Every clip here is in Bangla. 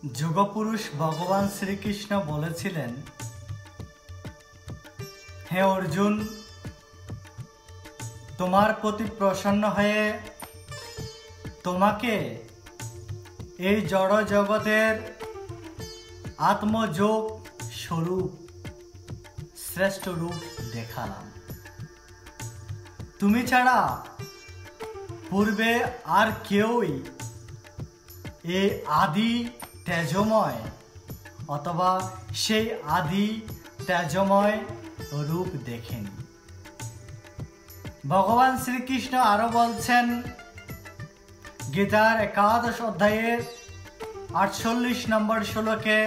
যুগপুরুষ ভগবান শ্রীকৃষ্ণ বলেছিলেন, হে অর্জুন, তোমার প্রতি প্রসন্ন হয়ে তোমাকে এই জড় জগতের আত্মযোগ স্বরূপ শ্রেষ্ঠ রূপ দেখালাম। তুমি ছাড়া পূর্বে আর কেউই এই আদি তেজময় অথবা সেই আদি তেজময় রূপ দেখেনি। ভগবান শ্রীকৃষ্ণ আরো বলছেন গীতার 11 অধ্যায়ের 48 নম্বর শ্লোকে,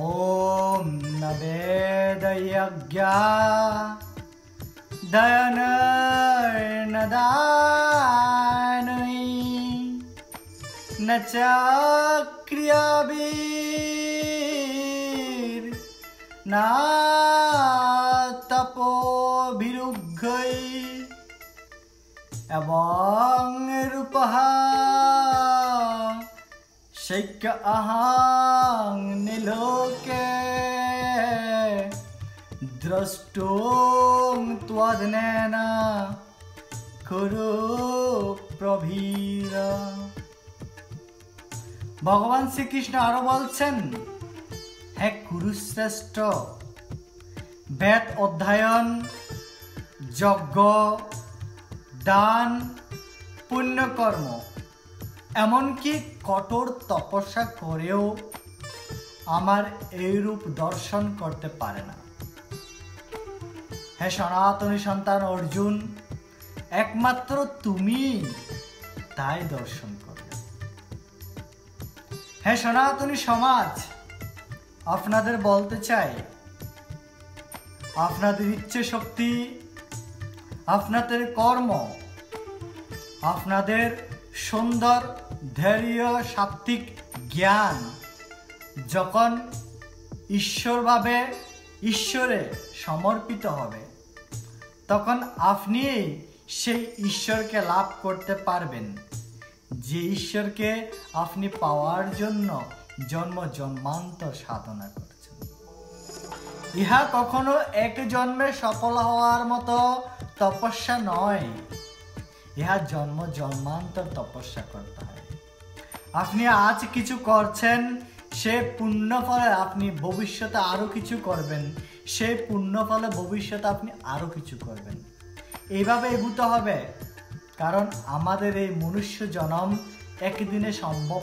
ওম ন বেদয়জ্ঞা দয়ন দানৈ ন চ ক্রিয়াবির না তপোভিরুগ্ধৈ এবং রূপঃ শৈক্য অহং নিলোকে দ্রষ্টুম ত্বদনেন কুরু প্রভীর। ভগবান শ্রীকৃষ্ণ আরো বলছেন, হে কুরুশ্রেষ্ঠ, বেদ অধ্যয়ন, যজ্ঞ, দান, পুণ্যকর্ম, এমনকি কঠোর তপস্যা করেও আমার এই রূপ দর্শন করতে পারে না। হে সনাতনী সন্তান অর্জুন, একমাত্র তুমি তাই দর্শন করবে। হে সনাতনী সমাজ, আপনাদের বলতে চাই, আপনাদের ইচ্ছে শক্তি, আপনাদের কর্ম, আপনাদের সুন্দর ধৈর্য, সাত্বিক জ্ঞান যখন ঈশ্বরভাবে ঈশ্বরে সমর্পিত হবে, তখন আপনি সেই ঈশ্বরকে লাভ করতে পারবেন, যে ঈশ্বরকে আপনি পাওয়ার জন্য জন্ম জন্মান্তর সাধনা করছেন। ইহা কখনো এক জন্মে সফল হওয়ার মতো তপস্যা নয়, ইহা জন্ম জন্মান্তর তপস্যা করতে হয়। আপনি আজ কিছু করছেন, সে পুণ্য ফলে আপনি ভবিষ্যতে আরো কিছু করবেন, সেই পুণ্য ফলে ভবিষ্যতে আপনি আরো কিছু করবেন। এইভাবে এগুতে হবে, কারণ আমাদের এই মনুষ্য জন্ম একদিনে সম্ভব